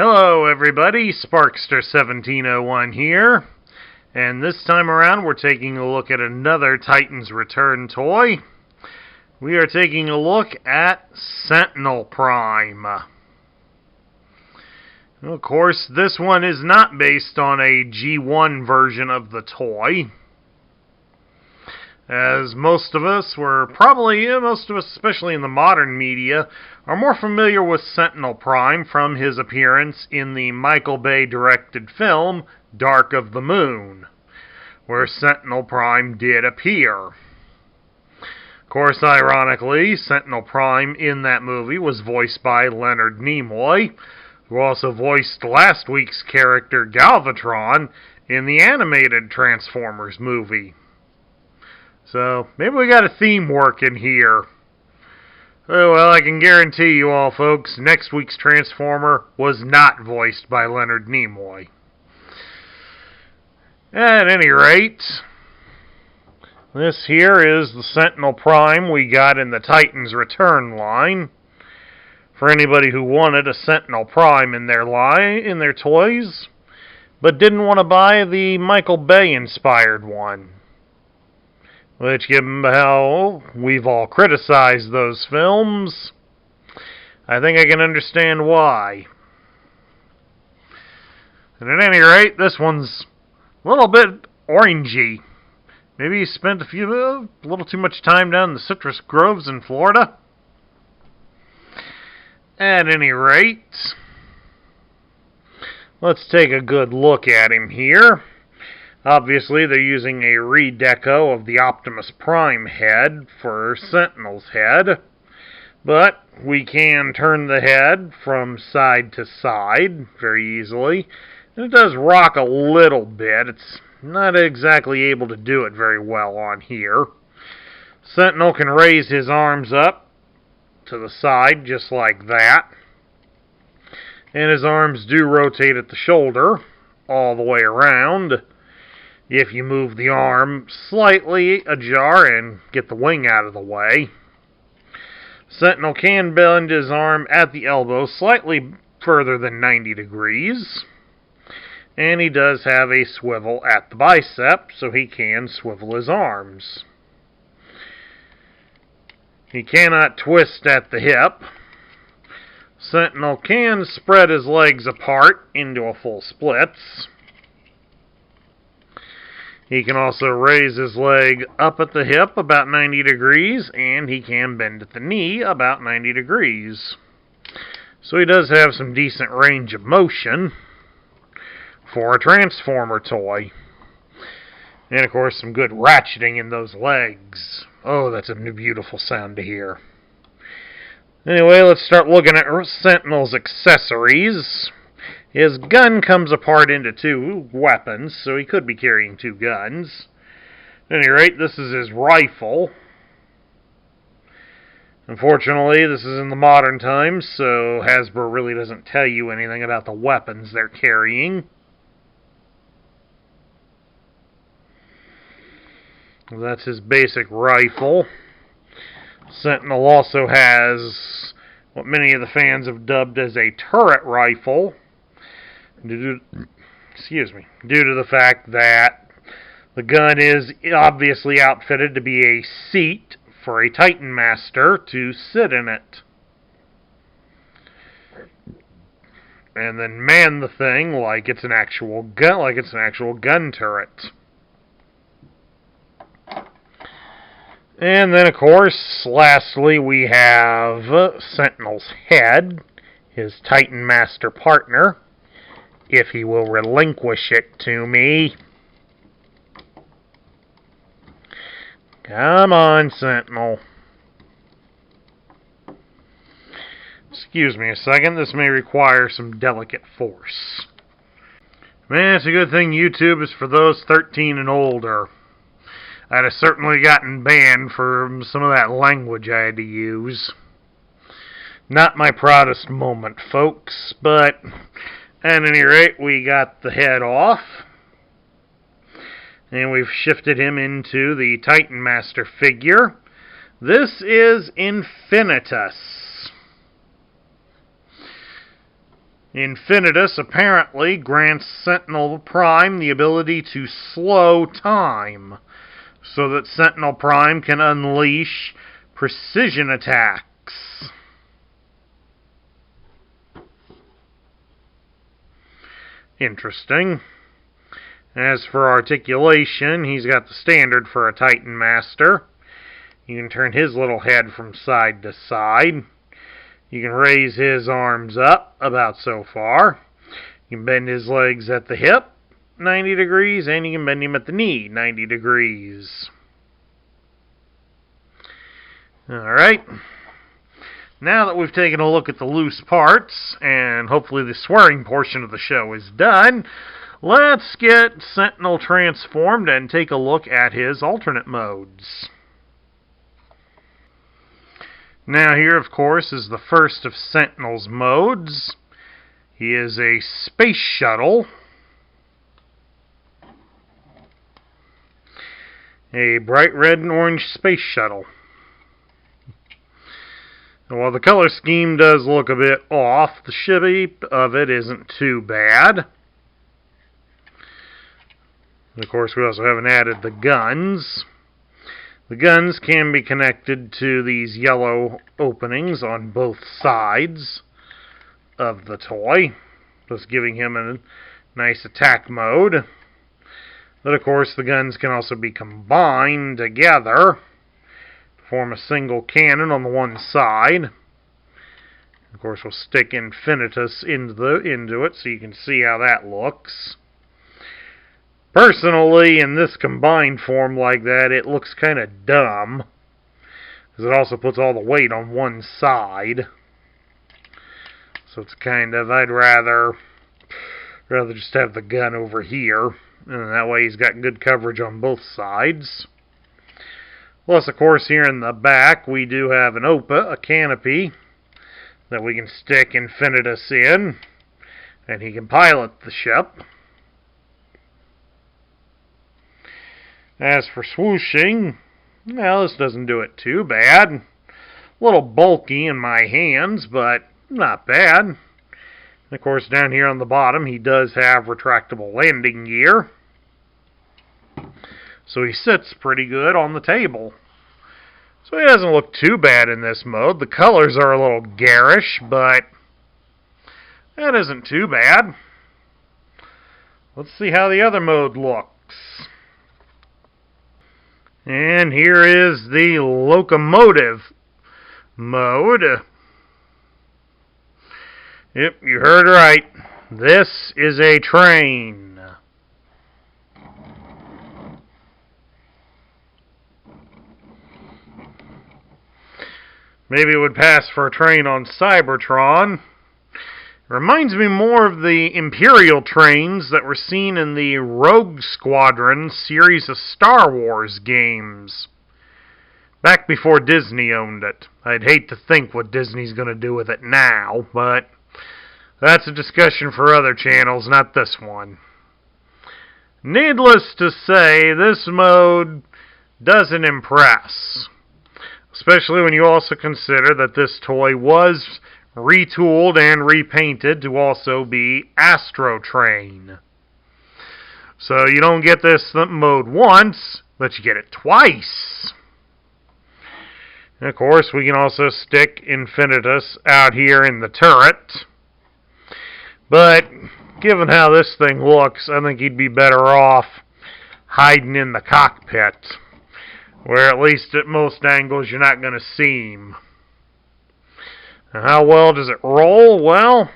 Hello everybody, Sparkster1701 here, and this time around we're taking a look at another Titans Return toy. We are taking a look at Sentinel Prime. Of course, this one is not based on a G1 version of the toy, as most of us, especially in the modern media, are more familiar with Sentinel Prime from his appearance in the Michael Bay directed film Dark of the Moon, where Sentinel Prime did appear. Of course, ironically, Sentinel Prime in that movie was voiced by Leonard Nimoy, who also voiced last week's character Galvatron in the animated Transformers movie. So, maybe we got a theme working here. Oh, well, I can guarantee you all, folks, next week's Transformer was not voiced by Leonard Nimoy. At any rate, this here is the Sentinel Prime we got in the Titans Return line. For anybody who wanted a Sentinel Prime in their toys, but didn't want to buy the Michael Bay inspired one. Which, given how we've all criticized those films, I think I can understand why. And at any rate, this one's a little bit orangey. Maybe you spent a little too much time down in the citrus groves in Florida. At any rate, let's take a good look at him here. Obviously, they're using a redeco of the Optimus Prime head for Sentinel's head, but we can turn the head from side to side very easily, and it does rock a little bit. It's not exactly able to do it very well on here. Sentinel can raise his arms up to the side just like that, and his arms do rotate at the shoulder all the way around. If you move the arm slightly ajar and get the wing out of the way. Sentinel can bend his arm at the elbow slightly further than 90 degrees. And he does have a swivel at the bicep, so he can swivel his arms. He cannot twist at the hip. Sentinel can spread his legs apart into a full splits. He can also raise his leg up at the hip about 90 degrees, and he can bend at the knee about 90 degrees. So he does have some decent range of motion for a Transformer toy. And of course, some good ratcheting in those legs. Oh, that's a beautiful sound to hear. Anyway, let's start looking at Sentinel's accessories. His gun comes apart into two weapons, so he could be carrying two guns. At any rate, this is his rifle. Unfortunately, this is in the modern times, so Hasbro really doesn't tell you anything about the weapons they're carrying. That's his basic rifle. Sentinel also has what many of the fans have dubbed as a turret rifle. Due to the fact that the gun is obviously outfitted to be a seat for a Titan Master to sit in it. And then man the thing like it's an actual gun turret. And then, of course, lastly, we have Sentinel's head, his Titan Master partner, if he will relinquish it to me. Come on, Sentinel. Excuse me a second, this may require some delicate force. Man, it's a good thing YouTube is for those 13 and older. I'd have certainly gotten banned for some of that language I had to use. Not my proudest moment, folks, but at any rate, we got the head off. And we've shifted him into the Titan Master figure. This is Infinitus. Infinitus apparently grants Sentinel Prime the ability to slow time, so that Sentinel Prime can unleash precision attacks. Interesting. As for articulation, he's got the standard for a Titan Master. You can turn his little head from side to side. You can raise his arms up, about so far. You can bend his legs at the hip, 90 degrees, and you can bend him at the knee, 90 degrees. Alright. Now that we've taken a look at the loose parts, and hopefully the swearing portion of the show is done, let's get Sentinel transformed and take a look at his alternate modes. Now here, of course, is the first of Sentinel's modes. He is a space shuttle. A bright red and orange space shuttle. While the color scheme does look a bit off, the shape of it isn't too bad. Of course, we also haven't added the guns. The guns can be connected to these yellow openings on both sides of the toy, thus giving him a nice attack mode. But of course, the guns can also be combined together form a single cannon on the one side. Of course, we'll stick Infinitus into it so you can see how that looks. Personally, in this combined form like that, it looks kind of dumb, because it also puts all the weight on one side. So it's kind of, I'd rather just have the gun over here, and that way he's got good coverage on both sides. Plus, of course, here in the back, we do have an OPA, a canopy, that we can stick Infinitus in, and he can pilot the ship. As for swooshing, well, this doesn't do it too bad. A little bulky in my hands, but not bad. And of course, down here on the bottom, he does have retractable landing gear. So he sits pretty good on the table. So he doesn't look too bad in this mode. The colors are a little garish, but that isn't too bad. Let's see how the other mode looks. And here is the locomotive mode. Yep, you heard right. This is a train. Maybe it would pass for a train on Cybertron. It reminds me more of the Imperial trains that were seen in the Rogue Squadron series of Star Wars games, back before Disney owned it. I'd hate to think what Disney's going to do with it now, but that's a discussion for other channels, not this one. Needless to say, this mode doesn't impress. Especially when you also consider that this toy was retooled and repainted to also be Astro Train. So you don't get this mode once, but you get it twice. And of course, we can also stick Infinitus out here in the turret. But given how this thing looks, I think he'd be better off hiding in the cockpit, where at least at most angles you're not going to see him. Now, how well does it roll? Well,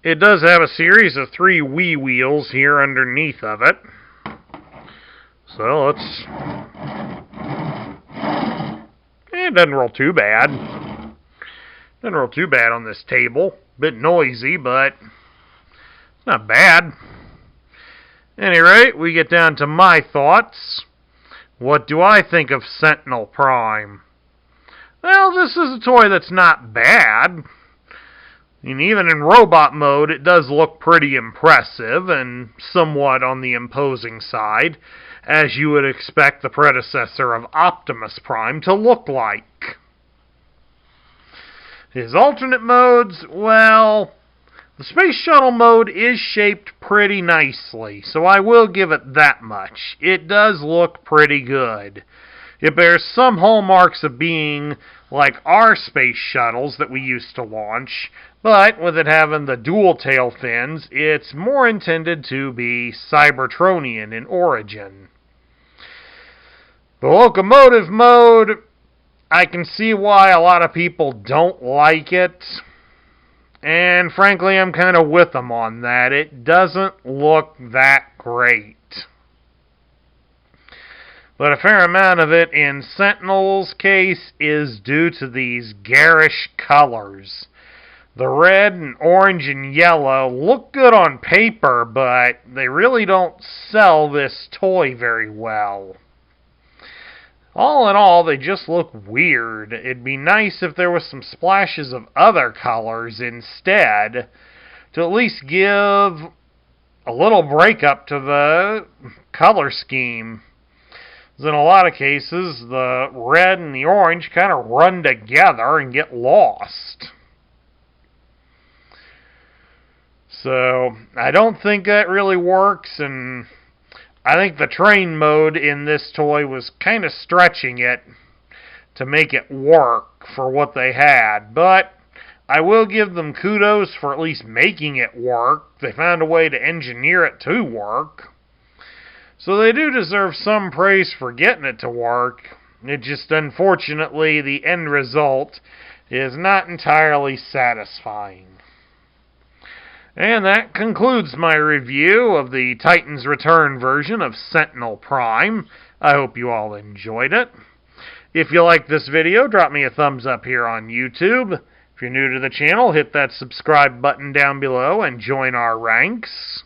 it does have a series of 3 Wii wheels here underneath of it. So let's... It doesn't roll too bad. Doesn't roll too bad on this table. Bit noisy, but not bad. At any rate, we get down to my thoughts. What do I think of Sentinel Prime? Well, this is a toy that's not bad. And even in robot mode, it does look pretty impressive and somewhat on the imposing side, as you would expect the predecessor of Optimus Prime to look like. His alternate modes, well, The Space Shuttle mode is shaped pretty nicely, so I will give it that much. It does look pretty good. It bears some hallmarks of being like our space shuttles that we used to launch, but with it having the dual tail fins, it's more intended to be Cybertronian in origin. The locomotive mode, I can see why a lot of people don't like it, and frankly I'm kind of with them on that. It doesn't look that great. But a fair amount of it in Sentinel's case is due to these garish colors. The red and orange and yellow look good on paper, but they really don't sell this toy very well. All in all, they just look weird. It'd be nice if there was some splashes of other colors instead, to at least give a little breakup to the color scheme. In a lot of cases, the red and the orange kind of run together and get lost. So, I don't think that really works, and I think the train mode in this toy was kind of stretching it to make it work for what they had. But I will give them kudos for at least making it work. They found a way to engineer it to work. So they do deserve some praise for getting it to work. It just, unfortunately, the end result is not entirely satisfying. And that concludes my review of the Titan's Return version of Sentinel Prime. I hope you all enjoyed it. If you liked this video, drop me a thumbs up here on YouTube. If you're new to the channel, hit that subscribe button down below and join our ranks.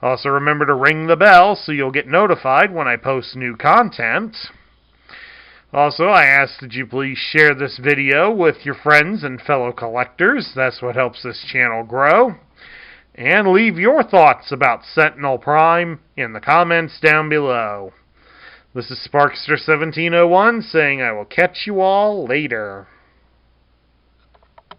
Also, remember to ring the bell so you'll get notified when I post new content. Also, I ask that you please share this video with your friends and fellow collectors. That's what helps this channel grow. And leave your thoughts about Sentinel Prime in the comments down below. This is Sparkster1701 saying I will catch you all later.